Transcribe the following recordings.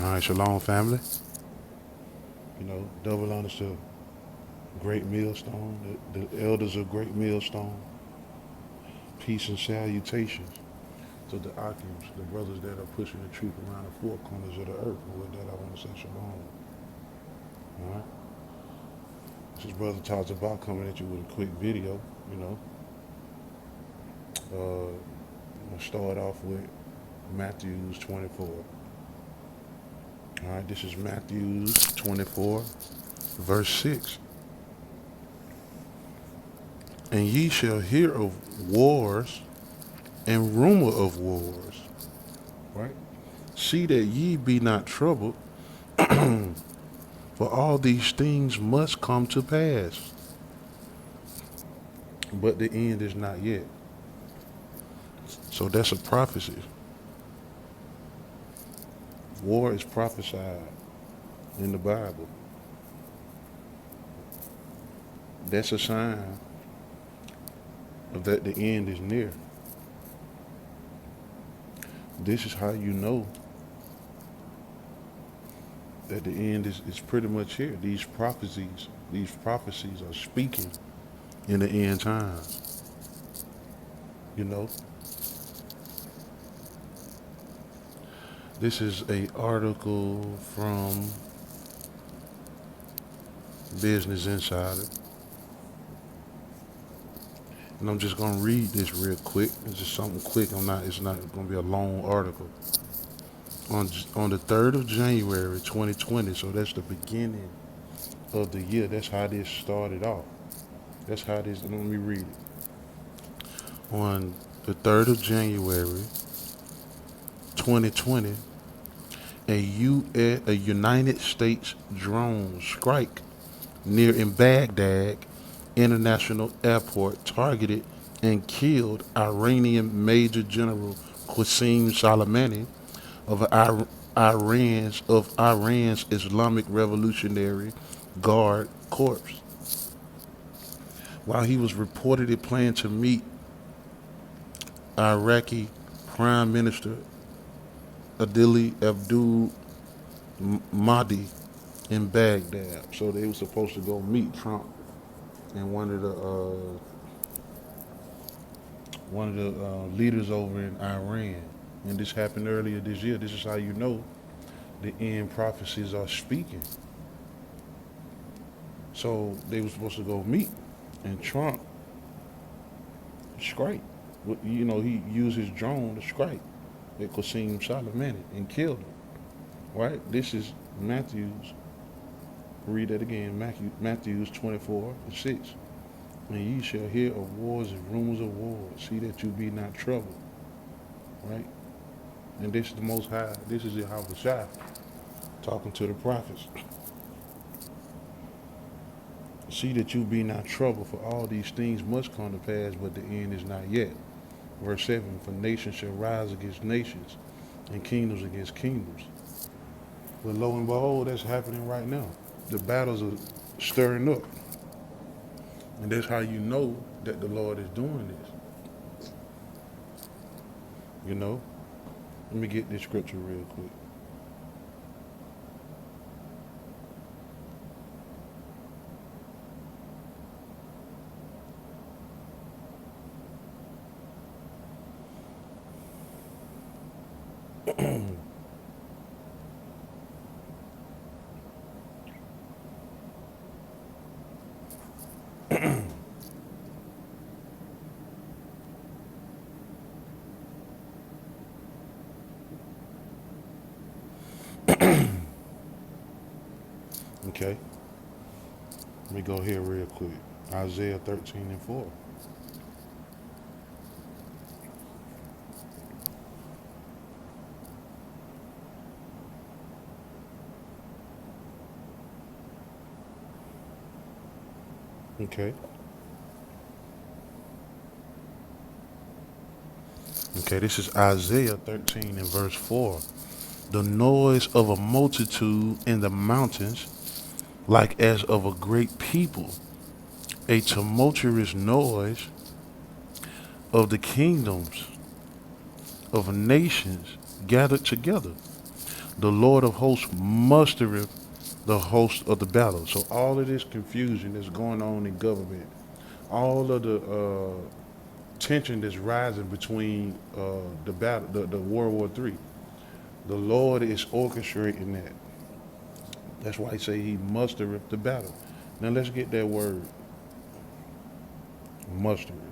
All right, shalom, family. Double honors to Great Millstone, the elders of Great Millstone. Peace and salutations to the Akims, the brothers that are pushing the truth around the four corners of the earth. And with that, I want to say shalom. All right. This is Brother talks about coming at you with a quick video. You know, I'm gonna start off with Matthews 24. All right, this is Matthews 24, verse 6. And ye shall hear of wars and rumor of wars. Right? See that ye be not troubled, for all these things must come to pass. But the end is not yet. So that's a prophecy. War is prophesied in the Bible. That's a sign of that the end is near. This is how you know that the end is pretty much here. These prophecies are speaking in the end times. You know, this is a article from Business Insider. And I'm just gonna read this real quick. It's just something quick. It's not gonna be a long article. On the 3rd of January 2020, so that's the beginning of the year. That's how this started off. Let me read it. On the 3rd of January 2020, a United States drone strike near in Baghdad International Airport targeted and killed Iranian Major General Qasem Soleimani of Iran's Islamic Revolutionary Guard Corps while he was reportedly planning to meet Iraqi Prime Minister Adili Abdul Mahdi in Baghdad. So they were supposed to go meet Trump and one of the leaders over in Iran. And this happened earlier this year. This is how you know the end prophecies are speaking. So they were supposed to go meet, and Trump strike. You know, he used his drone to strike at Qasem Soleimani and killed him. Right? This is Matthews. Read that again. Matthews 24 and 6. And ye shall hear of wars and rumors of wars. See that you be not troubled. Right? And this is the Most High. This is Yahweh Shai talking to the prophets. See that you be not troubled, for all these things must come to pass, but the end is not yet. Verse 7, for nations shall rise against nations, and kingdoms against kingdoms. But lo and behold, that's happening right now. The battles are stirring up. And that's how you know that the Lord is doing this. You know? Let me get this scripture real quick. Okay? Let me go here real quick. Isaiah 13 and 4. Okay? Okay, this is Isaiah 13 and verse 4. The noise of a multitude in the mountains, like as of a great people, a tumultuous noise of the kingdoms of nations gathered together. The Lord of hosts mustereth the host of the battle. So all of this confusion that's going on in government, all of the tension that's rising between the battle, the World War III, the Lord is orchestrating that. That's why he say he mustereth the battle. Now let's get that word, mustereth.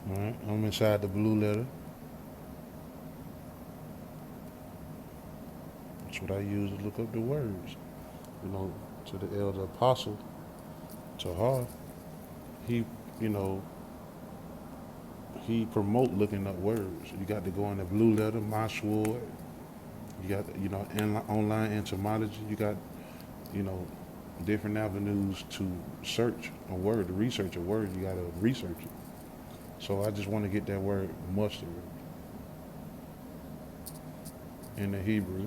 All right, I'm inside the blue letter. That's what I use to look up the words. You know, to the elder apostle, Tahar, he, you know, he promote looking up words. You got to go in the blue letter, my sword. You got, you know, online entomology. You got, you know, different avenues to search a word, to research a word. You got to research it. So I just want to get that word mustard in the Hebrew.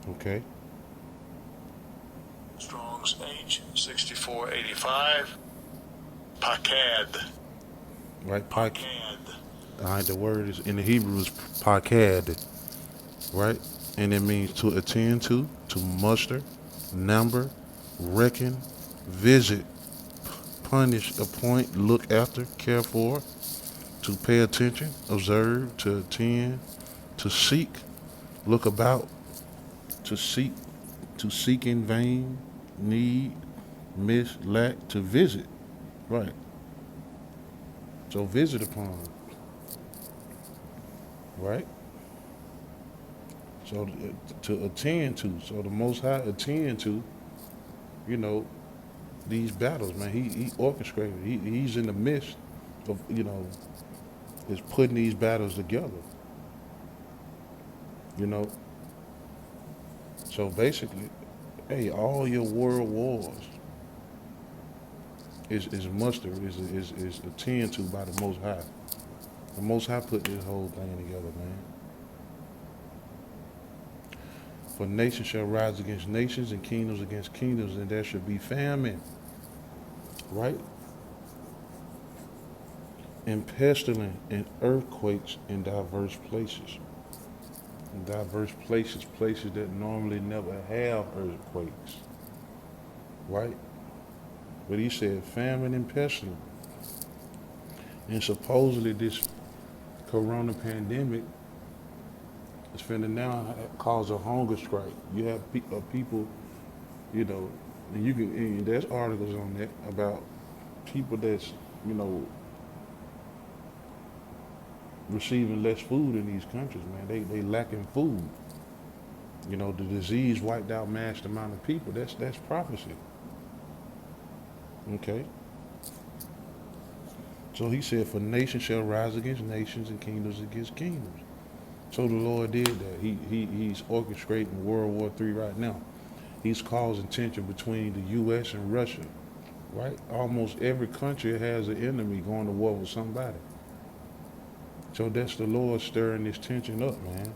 Okay. Strong's H6485. Pakad. Right. Pakad. All right. The word is in the Hebrew is pakad. Right. And it means to attend to muster, number, reckon, visit, punish, appoint, look after, care for, to pay attention, observe, to attend, to seek, look about, to seek in vain, need, miss, lack, to visit. Right. So visit upon. Right. So to attend to. So the Most High attend to, you know, these battles, man. He orchestrated. He's in the midst of, you know, is putting these battles together. You know. So basically, hey, all your world wars is mustered, is attended to by the Most High. The Most High put this whole thing together, man. For nations shall rise against nations and kingdoms against kingdoms, and there should be famine, right? And pestilence and earthquakes in diverse places. In diverse places, places that normally never have earthquakes, right? But he said famine and pestilence. And supposedly this corona pandemic is finna now cause a hunger strike. You have people, you know, and you can, and there's articles on that about people that's, you know, receiving less food in these countries, man. They lacking food. You know, the disease wiped out mass amount of people. That's prophecy. Okay. So he said, for nation shall rise against nations and kingdoms against kingdoms. So the Lord did that. He's orchestrating World War III right now. He's causing tension between the U.S. and Russia, right? Almost every country has an enemy going to war with somebody. So that's the Lord stirring this tension up, man.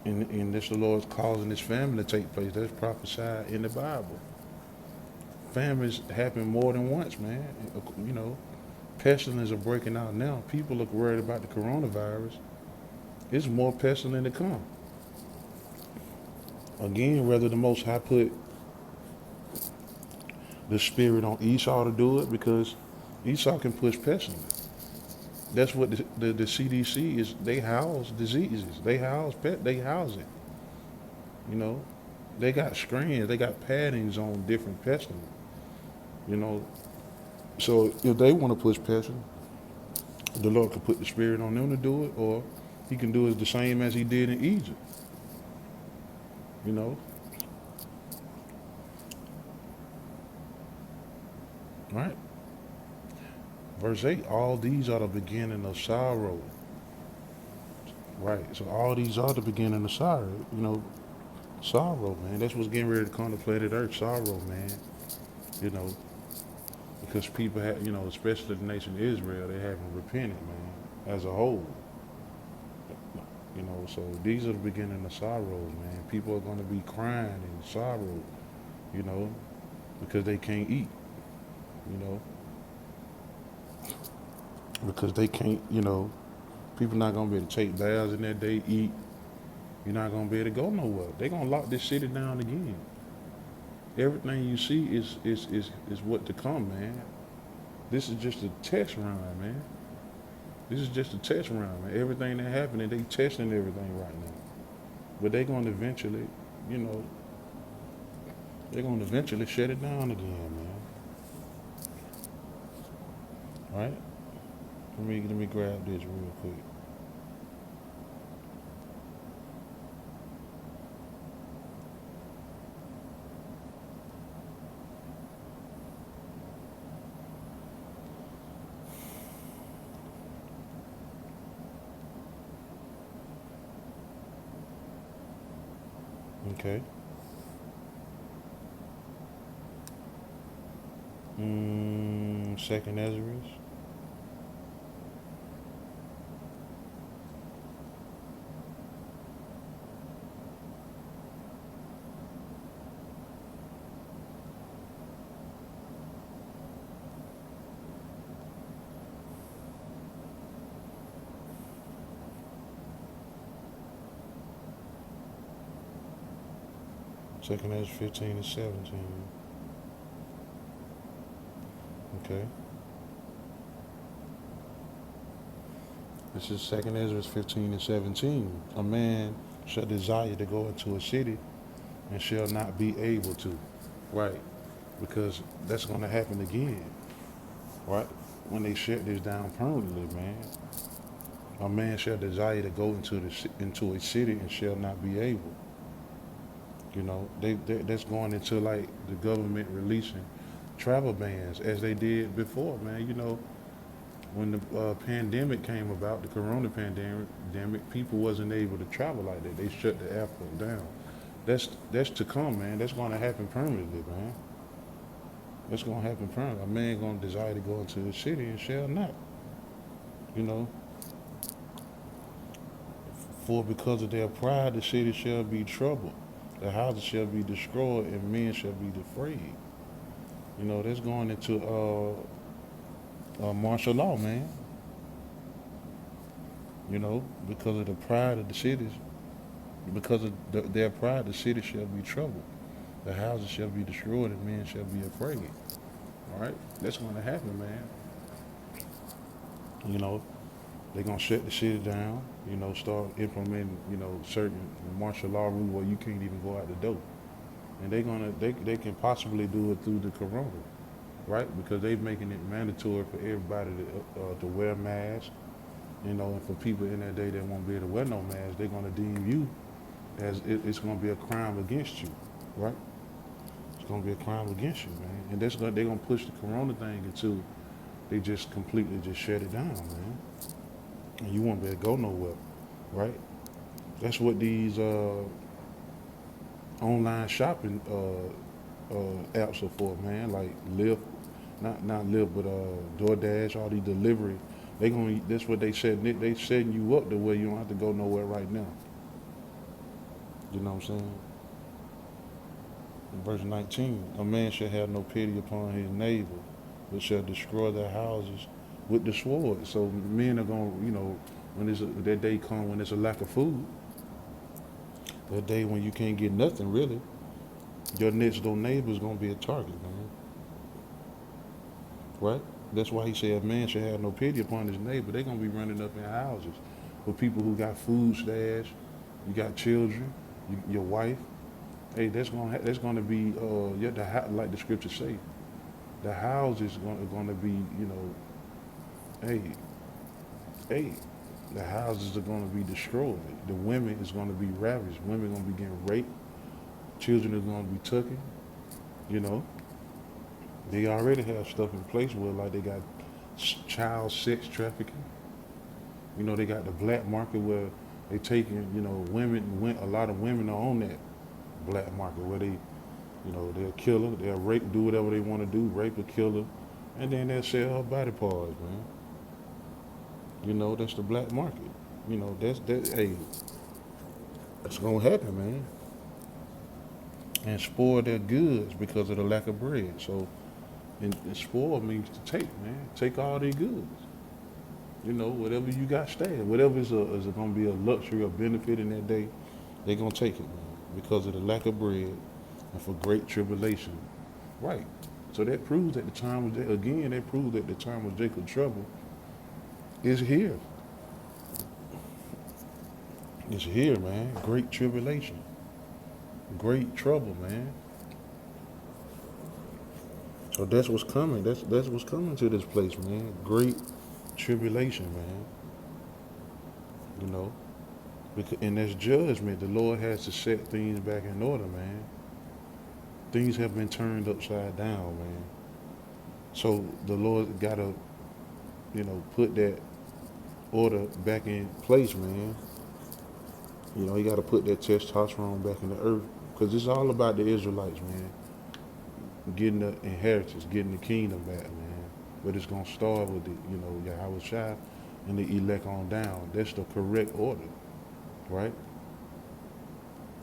And that's the Lord's causing this famine to take place. That's prophesied in the Bible. Famines happen more than once, man. You know, pestilence are breaking out now. People look worried about the coronavirus. It's more pestilence to come. Again, whether the Most High put the spirit on Esau to do it, because Esau can push pestilence. That's what the CDC is. They house diseases. They house they house it. You know, they got strands. They got paddings on different pestilence. You know, so if they want to push pestilence, the Lord can put the spirit on them to do it, or he can do it the same as he did in Egypt. You know? Right? Verse 8, all these are the beginning of sorrow. Right. So all these are the beginning of sorrow. You know, Sorrow, man. That's what's getting ready to come to planet Earth. Sorrow, man. You know, because people have, especially the nation of Israel, they haven't repented, man, as a whole. So these are the beginning of sorrows, man. People are going to be crying and sorrow, you know, because they can't eat, you know, because they can't, people not going to be able to take baths in that day, eat. You're not going to be able to go nowhere. They're going to lock this city down again. Everything you see is what to come, man. This is just a test run, man. This is just a test run, man. Everything that happening, they testing everything right now. But they're going to eventually, you know, they're going to eventually shut it down again, man. All right? Let me grab this real quick. Okay. Second Ezra's. Second Ezra 15 and 17. Okay. This is Second Ezra 15 and 17. A man shall desire to go into a city and shall not be able to. Right. Because that's going to happen again. Right. When they shut this down permanently, man. A man shall desire to go into a city and shall not be able. That's going into like the government releasing travel bans as they did before, man. When the pandemic came about, the corona pandemic, people wasn't able to travel like that. They shut the airport down. That's to come, man. That's going to happen permanently, man. That's going to happen permanently. A man going to desire to go into the city and shall not. You know, for because of their pride, the city shall be troubled. The houses shall be destroyed, and men shall be afraid. That's going into martial law, man. Because of the pride of the cities, because of their pride, the city shall be troubled. The houses shall be destroyed, and men shall be afraid. All right, that's going to happen, man. They're going to shut the city down. Start implementing, certain martial law rules where you can't even go out the door. And they can possibly do it through the corona, right? Because they're making it mandatory for everybody to wear masks. And for people in that day that won't be able to wear no mask, they're going to deem you as it's going to be a crime against you, right? It's going to be a crime against you, man. And they're going to push the corona thing until they just completely just shut it down, man. And you won't be able to go nowhere, right? That's what these online shopping apps are for, man. Like Lyft, not Lyft, but DoorDash, all these delivery. That's what they said. They setting you up the way you don't have to go nowhere right now. You know what I'm saying? In verse 19, a man shall have no pity upon his neighbor, but shall destroy their houses with the sword. So men are going, when that day come when there's a lack of food, that day when you can't get nothing really, your next door neighbor is going to be a target, man. Right? That's why he said a man should have no pity upon his neighbor. They're going to be running up in houses for people who got food stash, you got children, your wife. Hey, that's going to be like the scriptures say. The house is going to be, the houses are going to be destroyed. The women is going to be ravished. Women are going to be getting raped. Children are going to be taken. They already have stuff in place where like they got child sex trafficking. They got the black market where they taking, women, a lot of women are on that. black market where they, they'll kill her, they'll rape, do whatever they want to do, rape or kill her, and then they'll sell her body parts, man. That's the black market. Hey, that's gonna happen, man. And spoil their goods because of the lack of bread. So, and spoil means to take, man. Take all their goods. Whatever you got staying, whatever is going to be a luxury or benefit in that day, they're going to take it, man, because of the lack of bread and for great tribulation. Right. So that proves that the time of, again, that proves that the time of Jacob's trouble is here. It's here, man. Great tribulation. Great trouble, man. So that's what's coming. That's what's coming to this place, man. Great tribulation, man. Because in this judgment, the Lord has to set things back in order, man. Things have been turned upside down, man. So the Lord got to, put that order back in place, man. He got to put that testosterone back in the earth, because it's all about the Israelites, man. Getting the inheritance, getting the kingdom back, man. But it's going to start with Yahweh Shai and the elect on down. That's the correct order, right?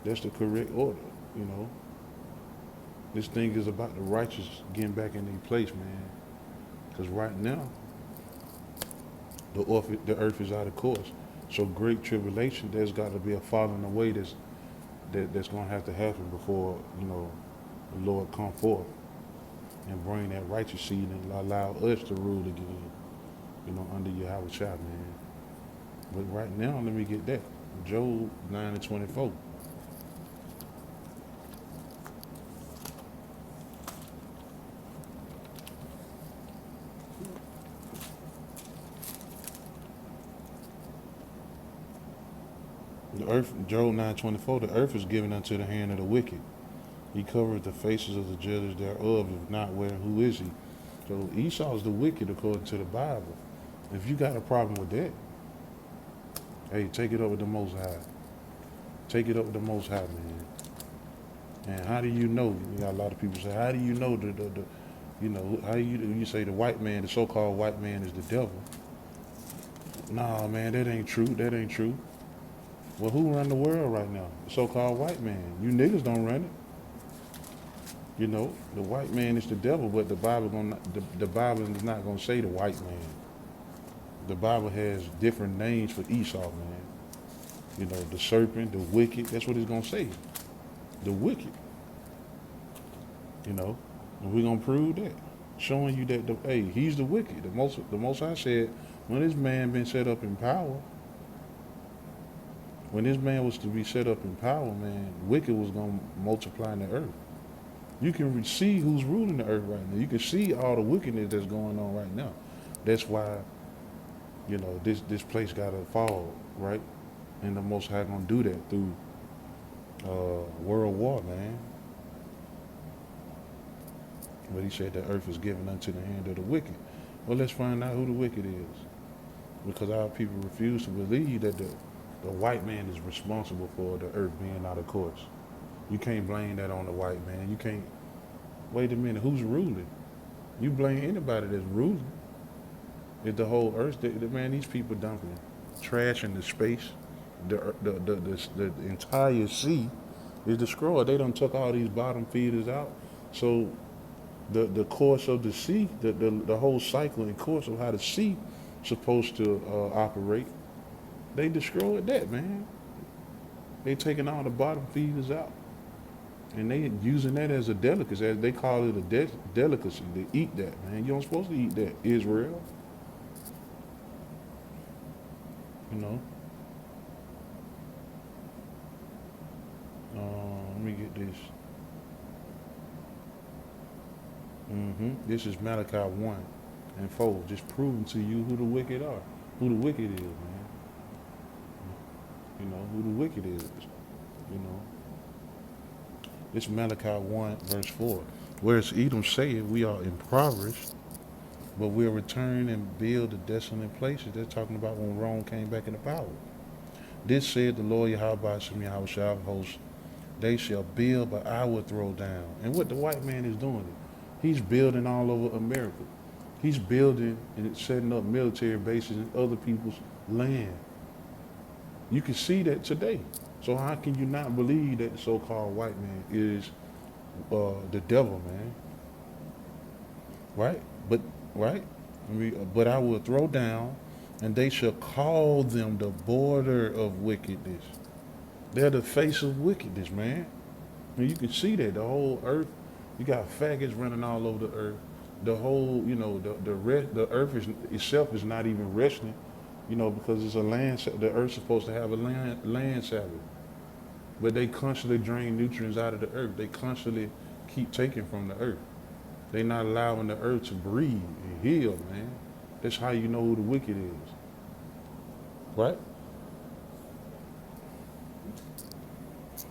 That's the correct order, This thing is about the righteous getting back in their place, man. Because right now, the earth is out of course. So great tribulation, there's got to be a falling away that's going to have to happen before, the Lord come forth and bring that righteous seed and allow us to rule again, under Yahweh Shai, man. But right now, let me get that. Job 9:24. The earth, Job 9:24, the earth is given unto the hand of the wicked. He covered the faces of the judges thereof, if not where, who is he? So Esau is the wicked according to the Bible. If you got a problem with that, hey, take it up with the Most High. Take it up with the Most High, man. And how do you know? A lot of people say, how do you know how you say the white man, the so-called white man is the devil? Nah, man, that ain't true. That ain't true. Well, who run the world right now? The so-called white man. You niggas don't run it. The white man is the devil, but the Bible is not gonna say the white man. The Bible has different names for Esau, man. The serpent, the wicked. That's what it's gonna say. The wicked. And we're gonna prove that, showing you that he's the wicked. The most High said, when this man been set up in power, when this man was to be set up in power, man, wicked was gonna multiply in the earth. You can see who's ruling the earth right now. You can see all the wickedness that's going on right now. That's why, this place gotta fall, right? And the Most High gonna do that through world war, man. But he said the earth is given unto the hand of the wicked. Well, let's find out who the wicked is. Because our people refuse to believe that the white man is responsible for the earth being out of course. You can't blame that on the white man. You can't. Wait a minute, who's ruling? You blame anybody that's ruling. If the whole earth, man, these people dumping trash into space. The entire sea is destroyed. They done took all these bottom feeders out. So the course of the sea, the whole cycle and course of how the sea supposed to operate, they destroyed that, man. They taking all the bottom feeders out. And they using that as a delicacy. They call it a delicacy. They eat that, man. You don't supposed to eat that, Israel. Let me get this. This is Malachi 1:4. Just proving to you who the wicked are. Who the wicked is, man. Who the wicked is. This Malachi 1:4. Whereas Edom saith, we are impoverished, but we'll return and build the desolate places. They're talking about when Rome came back into power. This said the Lord Yahweh Shem Yahweh Shai of hosts, They shall build, but I will throw down. And what the white man is doing, he's building all over America. He's building and setting up military bases in other people's land. You can see that today. So how can you not believe that the so-called white man is the devil, man? Right? But right? But I will throw down, and they shall call them the border of wickedness. They're the face of wickedness, man. And you can see that the whole earth. You got faggots running all over the earth. The whole, the earth itself is not even resting, because it's a land. The earth's supposed to have a land Sabbath, but they constantly drain nutrients out of the earth. They constantly keep taking from the earth. They're not allowing the earth to breathe and heal, man. That's how you know who the wicked is, right?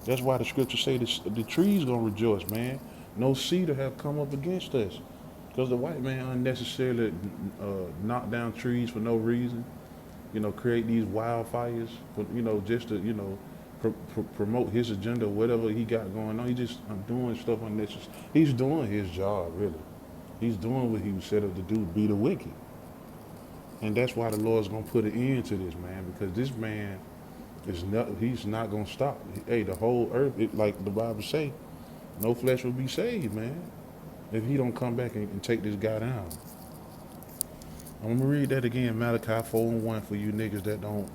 That's why the scriptures say the trees gonna rejoice, man. No cedar have come up against us, because the white man unnecessarily knock down trees for no reason. Create these wildfires, for, just to promote his agenda, whatever he got going on. He just doing stuff unnecessary. He's doing his job, really. He's doing what he was set up to do, be the wicked. And that's why the Lord's gonna put an end to this, man, because this man he's not gonna stop. Hey, the whole earth, like the Bible say, no flesh will be saved, man, if he don't come back and take this guy down. I'm gonna read that again, Malachi 4:1, for you niggas that don't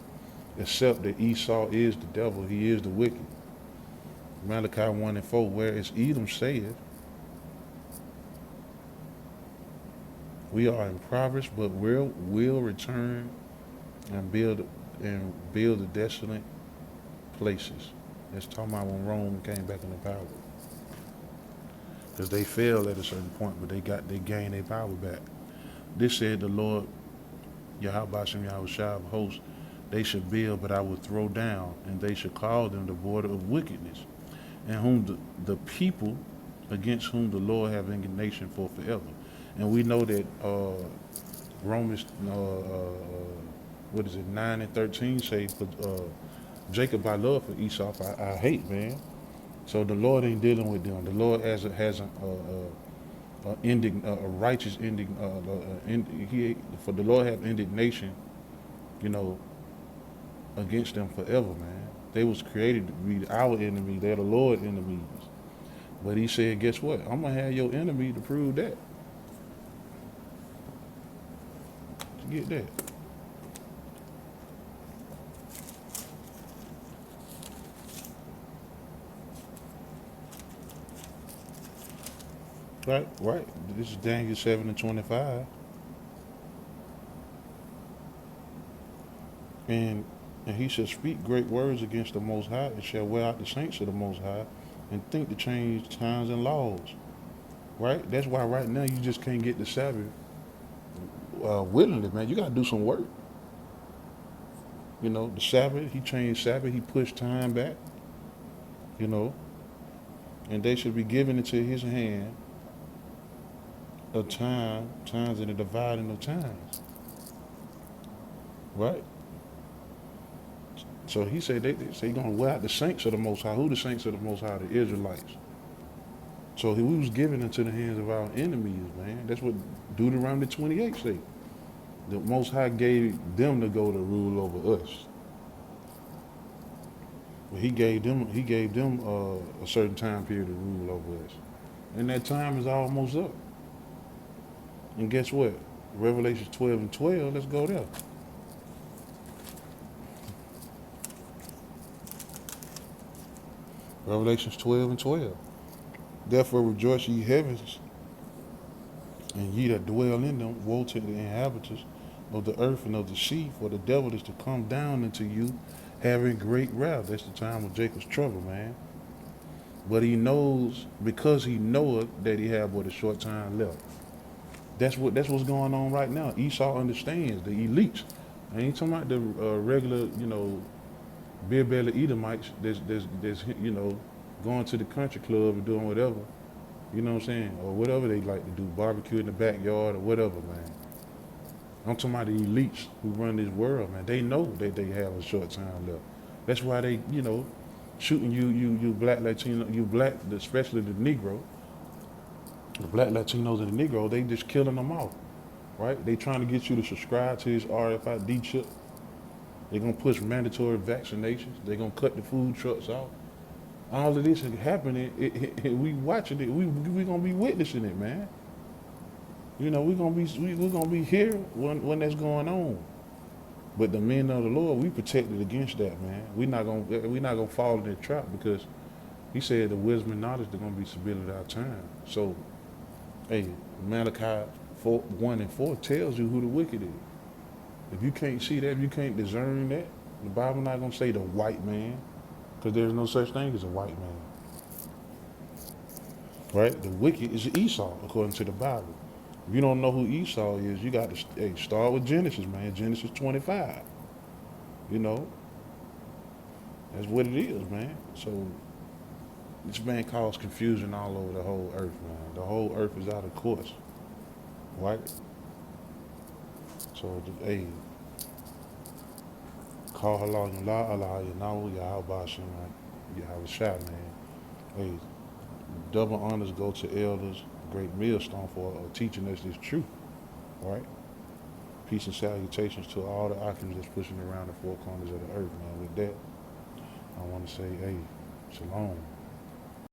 accept that Esau is the devil, he is the wicked. Malachi 1:4, whereas Edom saith, we are impoverished, but will return and build the desolate places. That's talking about when Rome came back into power. Because they failed at a certain point, but they gained their power back. This said the Lord, Yahweh Shem Yahushua of hosts, they should build, but I will throw down, and they should call them the border of wickedness, and whom the people against whom the Lord have indignation for forever. And we know that Romans, 9:13 say, Jacob I love, for Esau I hate, man. So the Lord ain't dealing with them. The Lord has a righteous ending. For the Lord have indignation, against them forever, man. They was created to be our enemy. They're the Lord's enemies. But he said, guess what? I'm gonna have your enemy to prove that. Get that. Right. This is Daniel 7:25. And he shall speak great words against the Most High, and shall wear out the saints of the Most High, and think to change times and laws. Right? That's why right now you just can't get the Sabbath willingly, man. You got to do some work. The Sabbath, he changed Sabbath, he pushed time back, and they should be given into his hand of times and the dividing of times. Right? So he said they say he's going to wear out the saints of the Most High. Who the saints of the Most High? The Israelites. So he was given into the hands of our enemies, man. That's what Deuteronomy 28 say. The Most High gave them to go to rule over us. But he gave them a certain time period to rule over us. And that time is almost up. And guess what? Revelation 12:12, let's go there. Revelations 12:12. Therefore rejoice, ye heavens, and ye that dwell in them. Woe to the inhabitants of the earth and of the sea, for the devil is to come down into you, having great wrath. That's the time of Jacob's trouble, man. But he knows, because he knoweth that he have but a short time left. That's what's going on right now. Esau understands, the elites. I ain't talking about the regular, beer belly Edomites that's going to the country club and doing whatever, you know what I'm saying, or whatever they like to do, barbecue in the backyard or whatever, man. I'm talking about the elites who run this world, man. They know that they have a short time left. That's why they, shooting you black Latino, you black, especially the Negro, the black Latinos and the Negro, they just killing them off, right? They trying to get you to subscribe to his RFID chip. They're gonna push mandatory vaccinations. They're gonna cut the food trucks off. All of this is happening. We watching it. We gonna be witnessing it, man. You know, we're gonna be here when that's going on. But the men of the Lord, we protected against that, man. We're not gonna fall in that trap because he said the wisdom and knowledge they're gonna be submitted at our time. So, hey, Malachi 1:4 tells you who the wicked is. If you can't see that, if you can't discern that, the Bible not gonna say the white man, because there's no such thing as a white man. Right? The wicked is Esau, according to the Bible. If you don't know who Esau is, you got to start with Genesis, man. Genesis 25. You know, that's what it is, man. So this man caused confusion all over the whole earth, man. The whole earth is out of course, right? So, hey, call halal yallah Allah yanahu Yahweh Shem, Yahweh Shai, man. Hey, double honors go to elders, great millstone for teaching us this truth, right? Peace and salutations to all the Akims that's pushing around the four corners of the earth, man. With that, I want to say, hey, shalom.